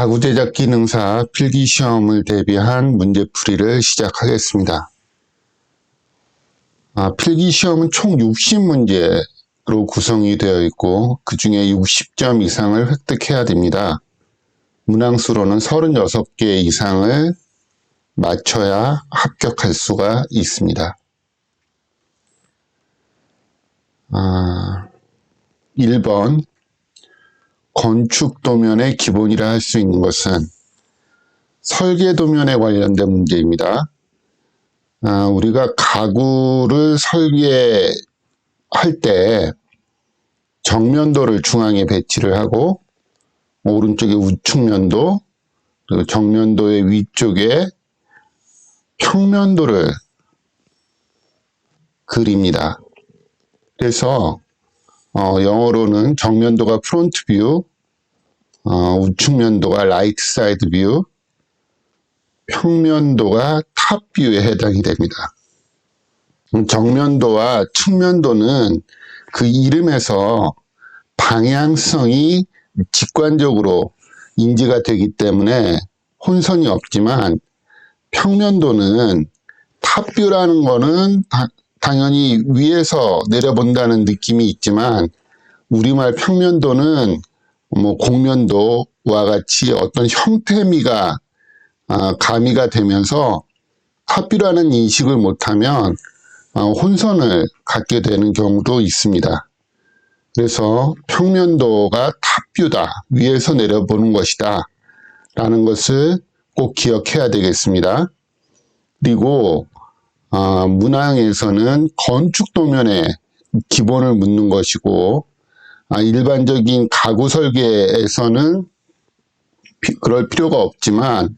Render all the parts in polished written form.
가구 제작 기능사 필기시험을 대비한 문제풀이를 시작하겠습니다. 필기시험은 총 60문제로 구성이 되어 있고 그 중에 60점 이상을 획득해야 됩니다. 문항수로는 36개 이상을 맞춰야 합격할 수가 있습니다. 1번 건축 도면의 기본이라 할 수 있는 것은 설계 도면에 관련된 문제입니다. 우리가 가구를 설계할 때 정면도를 중앙에 배치를 하고 오른쪽에 우측면도 그리고 정면도의 위쪽에 평면도를 그립니다. 그래서 영어로는 정면도가 프론트 뷰, 우측면도가 라이트 사이드 뷰, 평면도가 탑 뷰에 해당이 됩니다. 정면도와 측면도는 그 이름에서 방향성이 직관적으로 인지가 되기 때문에 혼선이 없지만 평면도는 탑뷰라는 거는 당연히 위에서 내려본다는 느낌이 있지만 우리말 평면도는 곡면도와 같이 어떤 형태미가 가미가 되면서 탑뷰라는 인식을 못하면 혼선을 갖게 되는 경우도 있습니다. 그래서 평면도가 탑뷰다, 위에서 내려보는 것이다 라는 것을 꼭 기억해야 되겠습니다. 그리고 문항에서는 건축 도면의 기본을 묻는 것이고 일반적인 가구 설계에서는 그럴 필요가 없지만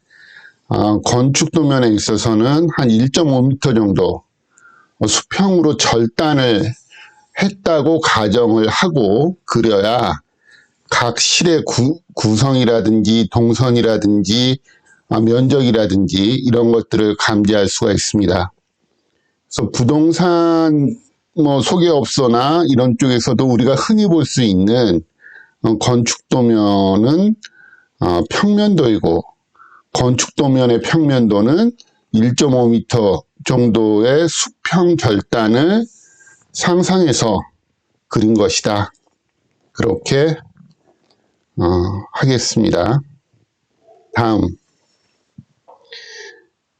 건축 도면에 있어서는 한 1.5m 정도 수평으로 절단을 했다고 가정을 하고 그려야 각 실의 구성이라든지 동선이라든지 면적이라든지 이런 것들을 감지할 수가 있습니다. 그래서 부동산 소개업소나 이런 쪽에서도 우리가 흔히 볼 수 있는 건축 도면은 평면도이고 건축 도면의 평면도는 1.5m 정도의 수평 절단을 상상해서 그린 것이다. 그렇게 하겠습니다. 다음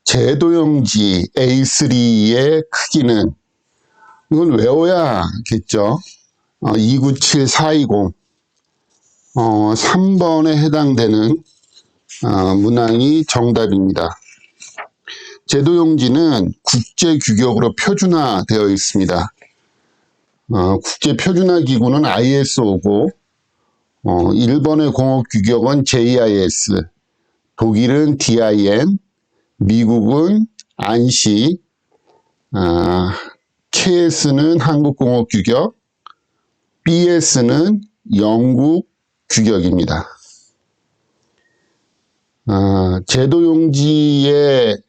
제도용지 A3의 크기는 이건 외워야겠죠. 297420 3번에 해당되는 문항이 정답입니다. 제도용지는 국제규격으로 표준화되어 있습니다. 국제표준화기구는 ISO고 일본의 공업규격은 JIS, 독일은 DIN, 미국은 ANSI, KS는 한국공업규격, BS는 영국 규격입니다. 제도용지의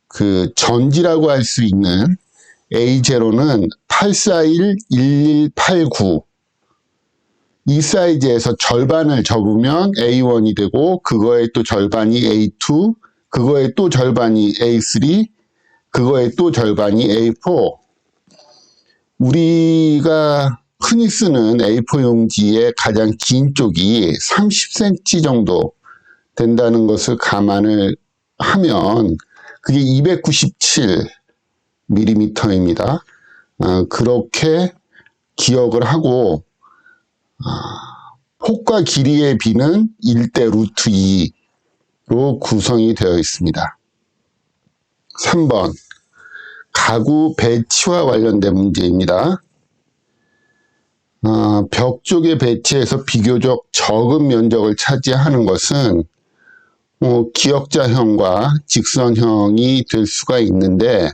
그 전지라고 할 수 있는 A0는 8411189 이 사이즈에서 절반을 접으면 A1이 되고 그거의 또 절반이 A2, 그거의 또 절반이 A3, 그거의 또 절반이 A4. 우리가 흔히 쓰는 A4 용지의 가장 긴 쪽이 30cm 정도 된다는 것을 감안을 하면 그게 297mm입니다. 그렇게 기억을 하고 폭과 길이의 비는 1대 루트 2로 구성이 되어 있습니다. 3번 가구 배치와 관련된 문제입니다. 벽 쪽에 배치해서 비교적 적은 면적을 차지하는 것은 기역자형과 직선형이 될 수가 있는데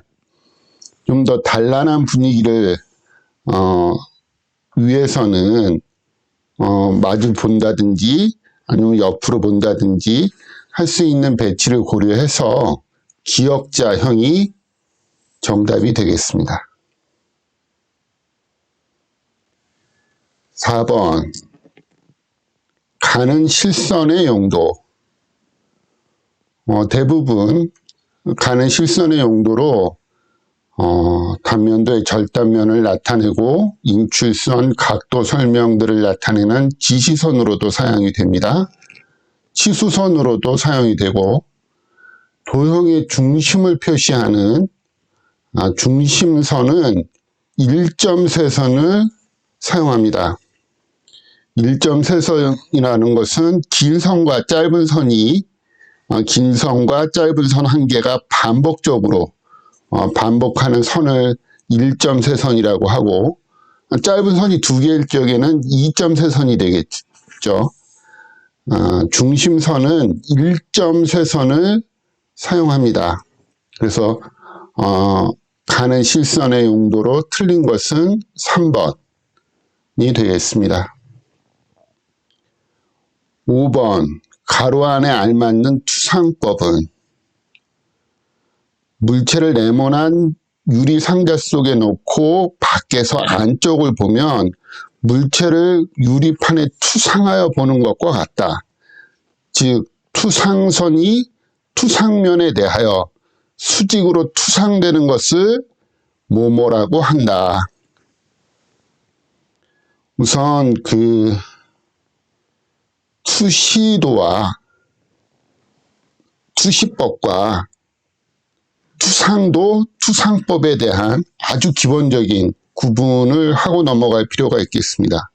좀 더 단란한 분위기를 위해서는 마주 본다든지 아니면 옆으로 본다든지 할 수 있는 배치를 고려해서 기역자형이 정답이 되겠습니다. 4번 가는 실선의 용도 대부분 가는 실선의 용도로 단면도의 절단면을 나타내고 인출선, 각도 설명들을 나타내는 지시선으로도 사용이 됩니다. 치수선으로도 사용이 되고 도형의 중심을 표시하는 중심선은 일점세선을 사용합니다. 일점세선이라는 것은 긴 선과 짧은 선이 긴 선과 짧은 선 한 개가 반복적으로 반복하는 선을 일점세선이라고 하고 짧은 선이 두 개일 적에는 이점세선이 되겠죠. 중심선은 일점세선을 사용합니다. 그래서 가는 실선의 용도로 틀린 것은 3번이 되겠습니다. 5번 가로 안에 알맞는 투상법은 물체를 네모난 유리 상자 속에 넣고 밖에서 안쪽을 보면 물체를 유리판에 투상하여 보는 것과 같다. 즉 투상선이 투상면에 대하여 수직으로 투상되는 것을 뭐뭐라고 한다. 우선 그 투시도와 투시법과 투상도, 투상법에 대한 아주 기본적인 구분을 하고 넘어갈 필요가 있겠습니다.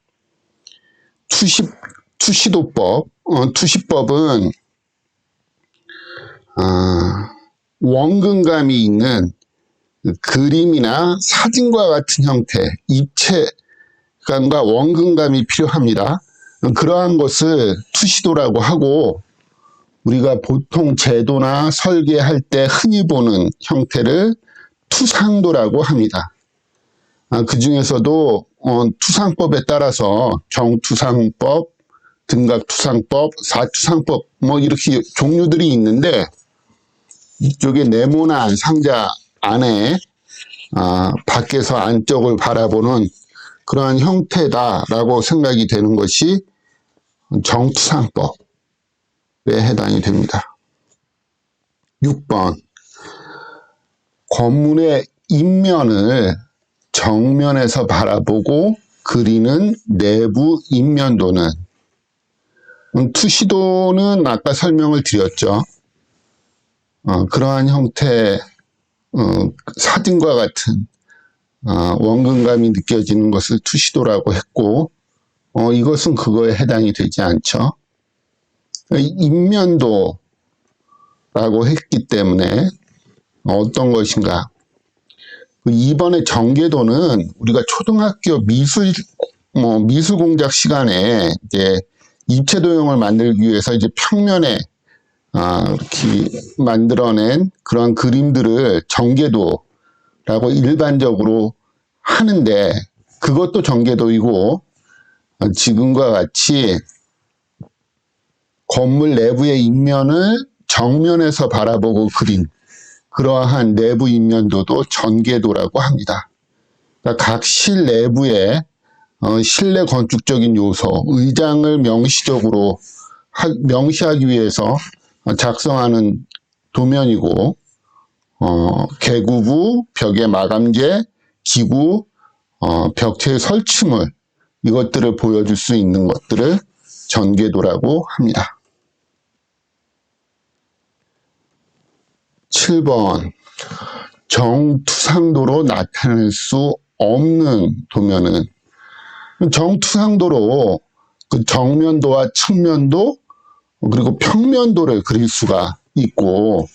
투시도법, 투시법은 원근감이 있는 그림이나 사진과 같은 형태, 입체감과 원근감이 필요합니다. 그러한 것을 투시도라고 하고 우리가 보통 제도나 설계할 때 흔히 보는 형태를 투상도라고 합니다. 그 중에서도 투상법에 따라서 정투상법, 등각투상법, 사투상법 뭐 이렇게 종류들이 있는데 이쪽에 네모난 상자 안에 밖에서 안쪽을 바라보는 그러한 형태다라고 생각이 되는 것이 정투상법에 해당이 됩니다. 6번 건물의 입면을 정면에서 바라보고 그리는 내부 입면도는 투시도는 아까 설명을 드렸죠. 그러한 형태 사진과 같은 원근감이 느껴지는 것을 투시도라고 했고 이것은 그거에 해당이 되지 않죠. 입면도라고 했기 때문에 어떤 것인가? 2번의 전개도는 우리가 초등학교 미술 공작 시간에 이제 입체 도형을 만들기 위해서 이제 평면에 이렇게 만들어낸 그런 그림들을 전개도라고 일반적으로 하는데 그것도 전개도이고 지금과 같이 건물 내부의 입면을 정면에서 바라보고 그린 그러한 내부 입면도도 전개도라고 합니다. 그러니까 각 실 내부에 실내 건축적인 요소, 의장을 명시하기 위해서 작성하는 도면이고 개구부, 벽의 마감재, 기구, 벽체의 설치물 이것들을 보여줄 수 있는 것들을 전개도라고 합니다. 7번 정투상도로 나타낼 수 없는 도면은 정투상도로 그 정면도와 측면도 그리고 평면도를 그릴 수가 있고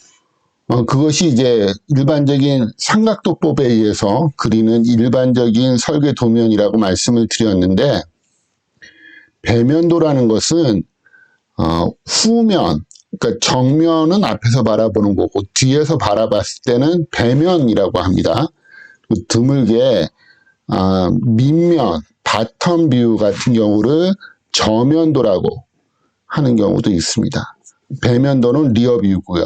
그것이 이제 일반적인 삼각도법에 의해서 그리는 일반적인 설계 도면이라고 말씀을 드렸는데 배면도라는 것은 후면 그러니까 정면은 앞에서 바라보는 거고 뒤에서 바라봤을 때는 배면이라고 합니다. 드물게 밑면, 바텀 뷰 같은 경우를 저면도라고 하는 경우도 있습니다. 배면도는 리어 뷰고요.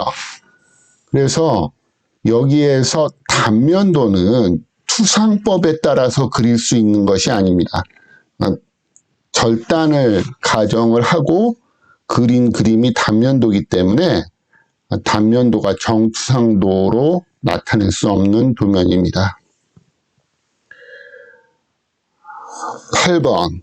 그래서 여기에서 단면도는 투상법에 따라서 그릴 수 있는 것이 아닙니다. 절단을 가정을 하고 그린 그림이 단면도이기 때문에 단면도가 정투상도로 나타낼 수 없는 도면입니다. 8번.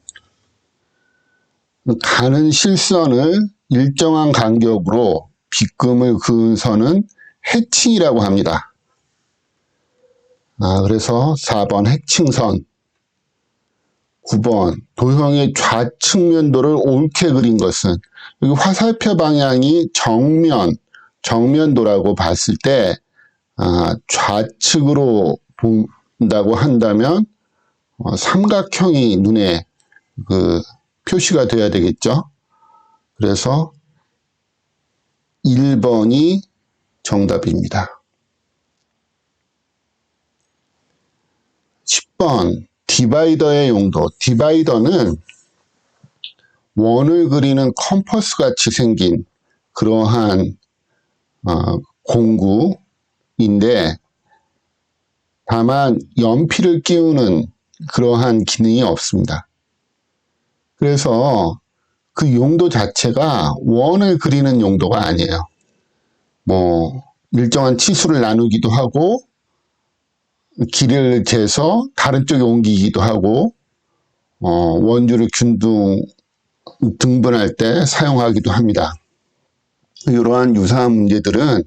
가는 실선을 일정한 간격으로 빗금을 그은 선은 해칭이라고 합니다. 그래서 4번 해칭선. 9번 도형의 좌측면도를 옳게 그린 것은, 여기 화살표 방향이 정면도라고 봤을 때 좌측으로 본다고 한다면 삼각형이 눈에 표시가 돼야 되겠죠. 그래서 1번이 정답입니다. 10번 디바이더의 용도. 디바이더는 원을 그리는 컴퍼스 같이 생긴 그러한 공구인데, 다만 연필을 끼우는 그러한 기능이 없습니다. 그래서 그 용도 자체가 원을 그리는 용도가 아니에요. 일정한 치수를 나누기도 하고, 길이를 재서 다른 쪽에 옮기기도 하고, 원주를 등분할 때 사용하기도 합니다. 이러한 유사한 문제들은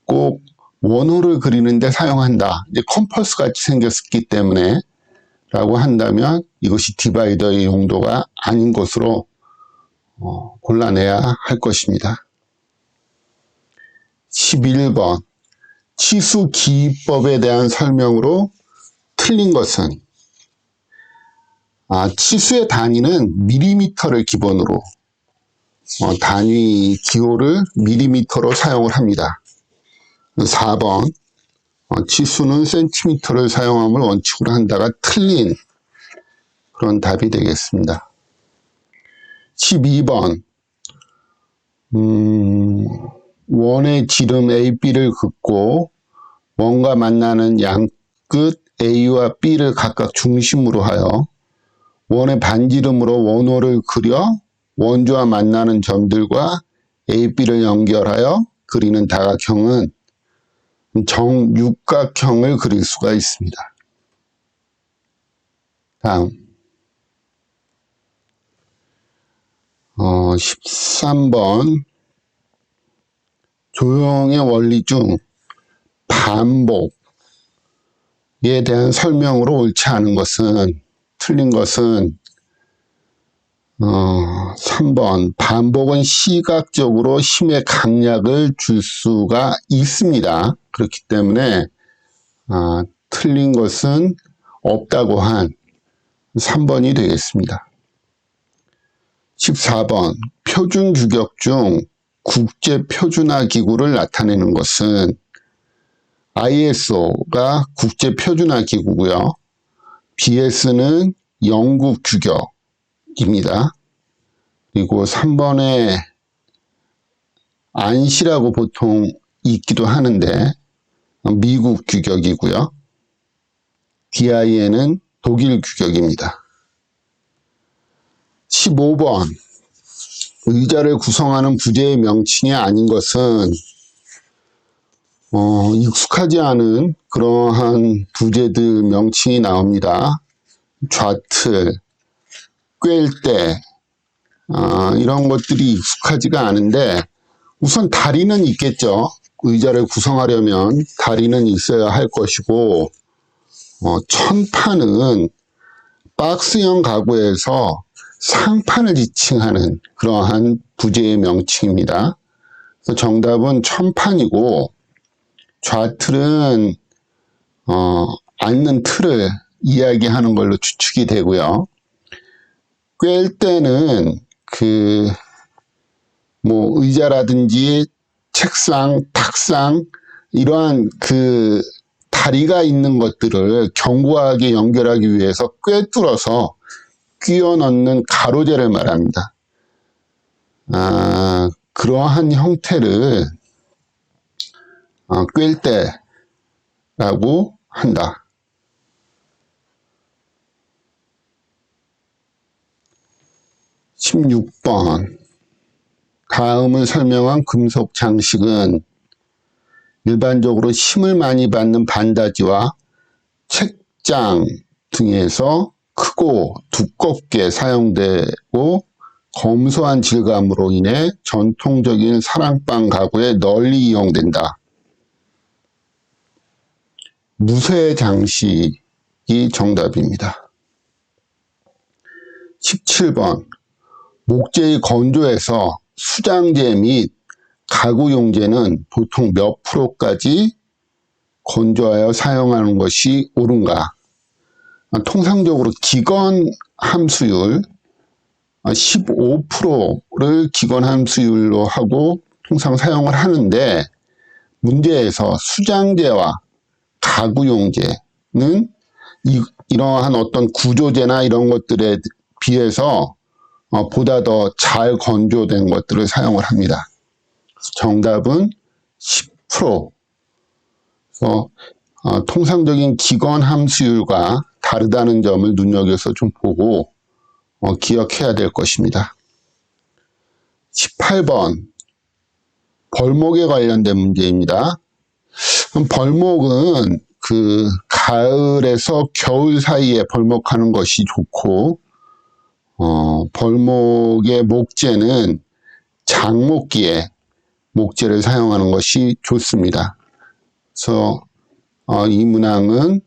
꼭 원호를 그리는데 사용한다. 이제 컴퍼스 같이 생겼기 때문에 라고 한다면 이것이 디바이더의 용도가 아닌 것으로 골라내야 할 것입니다. 11번 치수 기법에 대한 설명으로 틀린 것은, 치수의 단위는 밀리미터를 기본으로 단위 기호를 밀리미터로 사용을 합니다. 4번 치수는 센티미터를 사용함을 원칙으로 한다가 틀린 그런 답이 되겠습니다. 12번 원의 지름 AB를 긋고 원과 만나는 양끝 A와 B를 각각 중심으로 하여 원의 반지름으로 원호를 그려 원주와 만나는 점들과 AB를 연결하여 그리는 다각형은 정육각형을 그릴 수가 있습니다. 다음 13번 조형의 원리 중 반복에 대한 설명으로 옳지 않은 것은, 틀린 것은 3번 반복은 시각적으로 힘의 강약을 줄 수가 있습니다. 그렇기 때문에 틀린 것은 없다고 한 3번이 되겠습니다. 14번 표준 규격 중 국제 표준화 기구를 나타내는 것은, ISO가 국제 표준화 기구고요. BS는 영국 규격입니다. 그리고 3번에 안시라고 보통 있기도 하는데 미국 규격이고요. DIN은 독일 규격입니다. 15번 의자를 구성하는 부재의 명칭이 아닌 것은, 익숙하지 않은 그러한 부재들 명칭이 나옵니다. 좌틀, 꿰일대, 이런 것들이 익숙하지가 않은데, 우선 다리는 있겠죠. 의자를 구성하려면 다리는 있어야 할 것이고, 천판은 박스형 가구에서 상판을 지칭하는 그러한 부재의 명칭입니다. 그래서 정답은 천판이고, 좌틀은 앉는 틀을 이야기하는 걸로 추측이 되고요. 꿰일대는 의자라든지 책상, 탁상 이러한 다리가 있는 것들을 견고하게 연결하기 위해서 꿰뚫어서 끼워 넣는 가로재를 말합니다. 그러한 형태를 꿰일대라고 한다. 16번 다음을 설명한 금속 장식은 일반적으로 힘을 많이 받는 반다지와 책장 등에서 크고 두껍게 사용되고 검소한 질감으로 인해 전통적인 사랑방 가구에 널리 이용된다. 무쇠 장식이 정답입니다. 17번 목재의 건조에서 수장재 및 가구 용재는 보통 몇 프로까지 건조하여 사용하는 것이 옳은가? 통상적으로 기건 함수율 15%를 기건 함수율로 하고 통상 사용을 하는데, 문제에서 수장재와 가구 용재는 이러한 어떤 구조재나 이런 것들에 비해서 보다 더 잘 건조된 것들을 사용을 합니다. 정답은 10%. 그래서 통상적인 기건 함수율과 다르다는 점을 눈여겨서 좀 보고 기억해야 될 것입니다. 18번 벌목에 관련된 문제입니다. 벌목은 그 가을에서 겨울 사이에 벌목하는 것이 좋고, 벌목의 목재는 장목기에 목재를 사용하는 것이 좋습니다. 그래서 이 문제는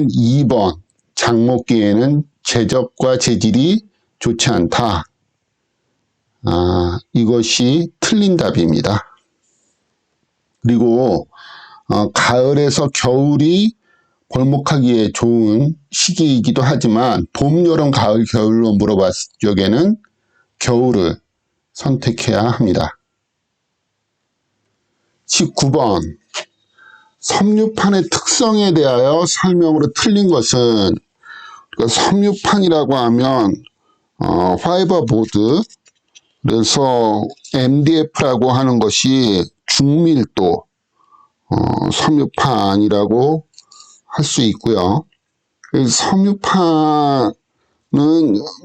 2번 장목기에는 제적과 재질이 좋지 않다. 이것이 틀린 답입니다. 그리고 가을에서 겨울이 벌목하기에 좋은 시기이기도 하지만 봄, 여름, 가을, 겨울로 물어봤을 적에는 겨울을 선택해야 합니다. 19번 섬유판의 특성에 대하여 설명으로 틀린 것은, 섬유판이라고 하면 파이버 보드, 그래서 MDF라고 하는 것이 중밀도 섬유판이라고 할 수 있고요. 섬유판은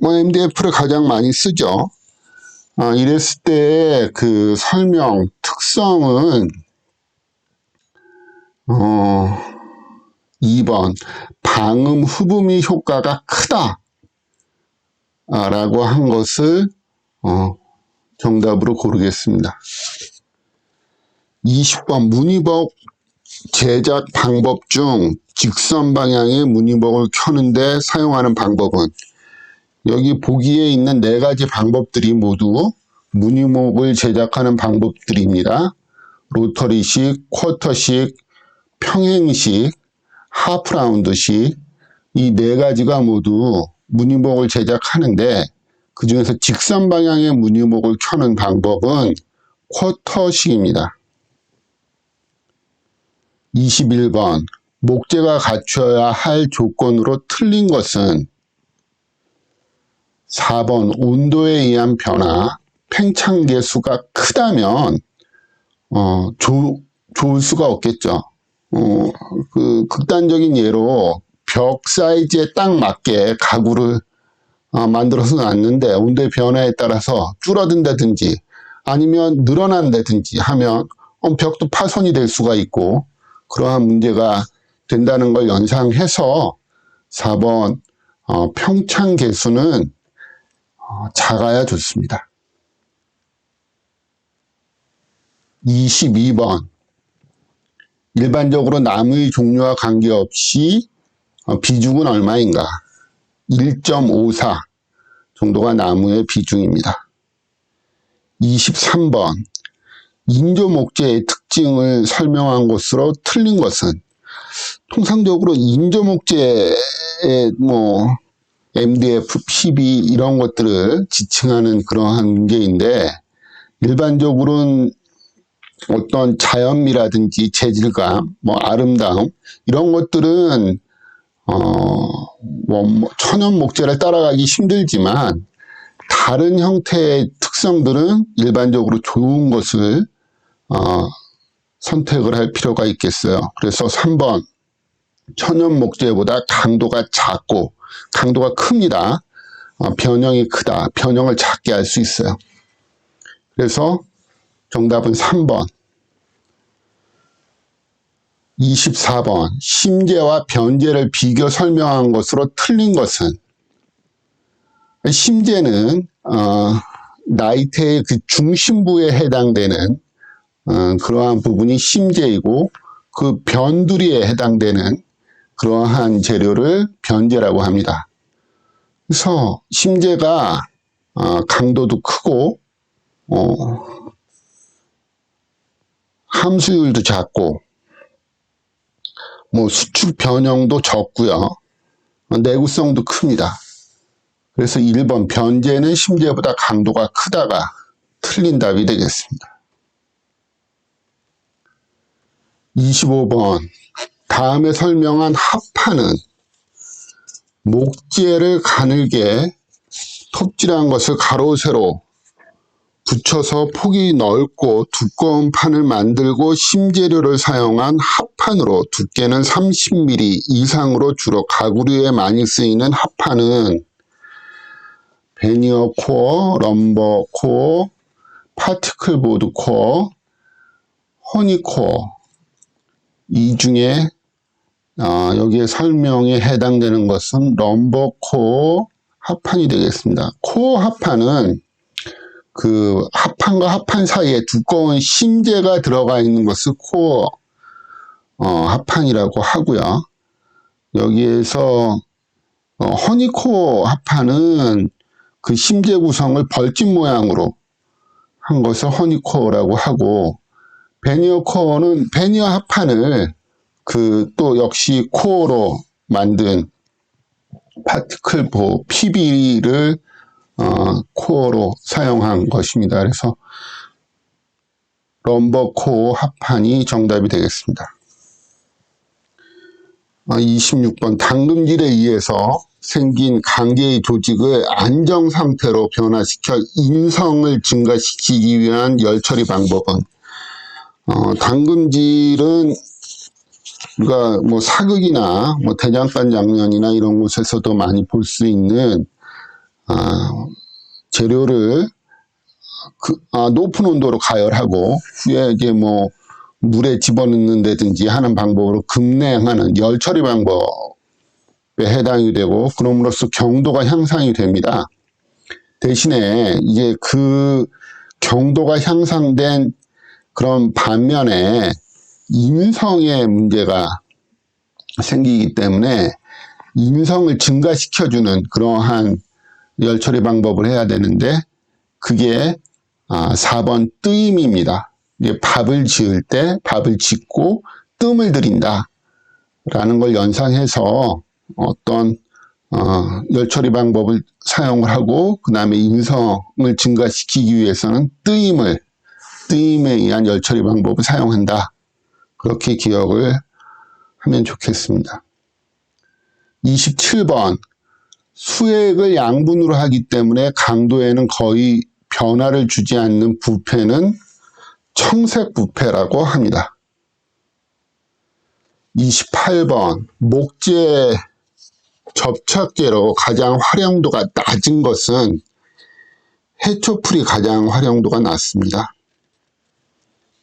MDF를 가장 많이 쓰죠. 이랬을 때 그 설명 특성은 2번 방음 흡음이 효과가 크다 라고 한 것을 정답으로 고르겠습니다. 20번 무늬복 제작 방법 중 직선 방향의 무늬복을 켜는데 사용하는 방법은, 여기 보기에 있는 4가지 방법들이 모두 무늬목을 제작하는 방법들입니다. 로터리식, 쿼터식, 평행식, 하프라운드식, 이 4가지가 모두 무늬목을 제작하는데, 그 중에서 직선 방향의 무늬목을 켜는 방법은 쿼터식입니다. 21번 목재가 갖춰야 할 조건으로 틀린 것은, 4번 온도에 의한 변화, 팽창 계수가 크다면 좋을 수가 없겠죠. 그 극단적인 예로 벽 사이즈에 딱 맞게 가구를 만들어서 놨는데 온도의 변화에 따라서 줄어든다든지 아니면 늘어난다든지 하면 벽도 파손이 될 수가 있고, 그러한 문제가 된다는 걸 연상해서 4번 평창 계수는 작아야 좋습니다. 22번 일반적으로 나무의 종류와 관계없이 비중은 얼마인가? 1.54 정도가 나무의 비중입니다. 23번 인조 목재의 특징을 설명한 것으로 틀린 것은, 통상적으로 인조 목재의 MDF, PB 이런 것들을 지칭하는 그러한 문제인데, 일반적으로는 어떤 자연미라든지 재질감, 아름다움 이런 것들은 천연 목재를 따라가기 힘들지만 다른 형태의 특성들은 일반적으로 좋은 것을 선택을 할 필요가 있겠어요. 그래서 3번 천연 목재보다 강도가 작고 강도가 큽니다. 변형이 크다. 변형을 작게 할 수 있어요. 그래서 정답은 3번. 24번. 심재와 변재를 비교 설명한 것으로 틀린 것은? 심재는 나이테의 그 중심부에 해당되는 그러한 부분이 심재이고, 그 변두리에 해당되는 그러한 재료를 변재라고 합니다. 그래서 심재가 강도도 크고 함수율도 작고 수축 변형도 적고요. 내구성도 큽니다. 그래서 1번 변재는 심재보다 강도가 크다가 틀린 답이 되겠습니다. 25번. 다음에 설명한 합판은 목재를 가늘게 톱질한 것을 가로 세로 붙여서 폭이 넓고 두꺼운 판을 만들고 심재료를 사용한 합판으로 두께는 30mm 이상으로 주로 가구류에 많이 쓰이는 합판은 베니어 코어, 럼버 코어, 파티클 보드 코어, 허니 코어. 이 중에 여기에 설명에 해당되는 것은 럼버 코어 합판이 되겠습니다. 코어 합판은 그 합판과 합판 사이에 두꺼운 심재가 들어가 있는 것을 코어 합판이라고 하고요. 여기에서 허니코어 합판은 그 심재 구성을 벌집 모양으로 한 것을 허니코어라고 하고, 베니어 코어는 베니어 합판을 또 역시 코어로 만든 파티클 PB를 코어로 사용한 것입니다. 그래서 럼버 코어 합판이 정답이 되겠습니다. 26번. 당금질에 의해서 생긴 관계의 조직을 안정 상태로 변화시켜 인성을 증가시키기 위한 열 처리 방법은? 당금질은 우리가 사극이나 대장간 장면이나 이런 곳에서도 많이 볼 수 있는 재료를 높은 온도로 가열하고 후에 이제 물에 집어넣는다든지 하는 방법으로 급냉하는 열 처리 방법에 해당이 되고, 그럼으로써 경도가 향상이 됩니다. 대신에 이제 그 경도가 향상된 그런 반면에 인성의 문제가 생기기 때문에 인성을 증가시켜주는 그러한 열 처리 방법을 해야 되는데, 그게 4번 뜨임입니다. 밥을 지을 때 밥을 짓고 뜸을 들인다 라는 걸 연상해서 어떤 열 처리 방법을 사용을 하고, 그 다음에 인성을 증가시키기 위해서는 뜨임에 의한 열 처리 방법을 사용한다. 그렇게 기억을 하면 좋겠습니다. 27번. 수액을 양분으로 하기 때문에 강도에는 거의 변화를 주지 않는 부패는 청색 부패라고 합니다. 28번. 목재 접착제로 가장 활용도가 낮은 것은 해초풀이 가장 활용도가 낮습니다.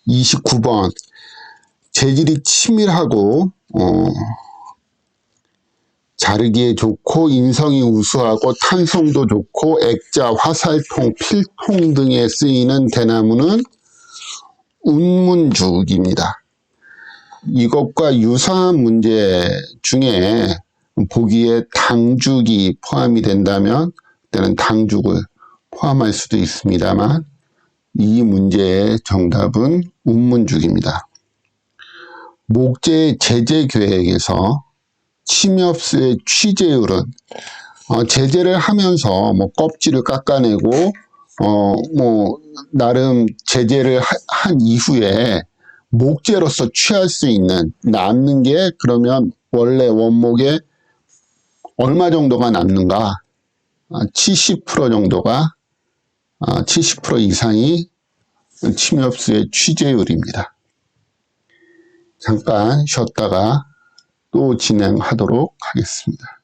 29번. 재질이 치밀하고 자르기에 좋고 인성이 우수하고 탄성도 좋고 액자, 화살통, 필통 등에 쓰이는 대나무는 운문죽입니다. 이것과 유사한 문제 중에 보기에 당죽이 포함이 된다면 그때는 당죽을 포함할 수도 있습니다만, 이 문제의 정답은 운문죽입니다. 목재의 제재 계획에서 침엽수의 취재율은 제재를 하면서 껍질을 깎아내고 나름 제재를 한 이후에 목재로서 취할 수 있는 남는 게 그러면 원래 원목에 얼마 정도가 남는가? 70% 정도가 70% 이상이 침엽수의 취재율입니다. 잠깐 쉬었다가 또 진행하도록 하겠습니다.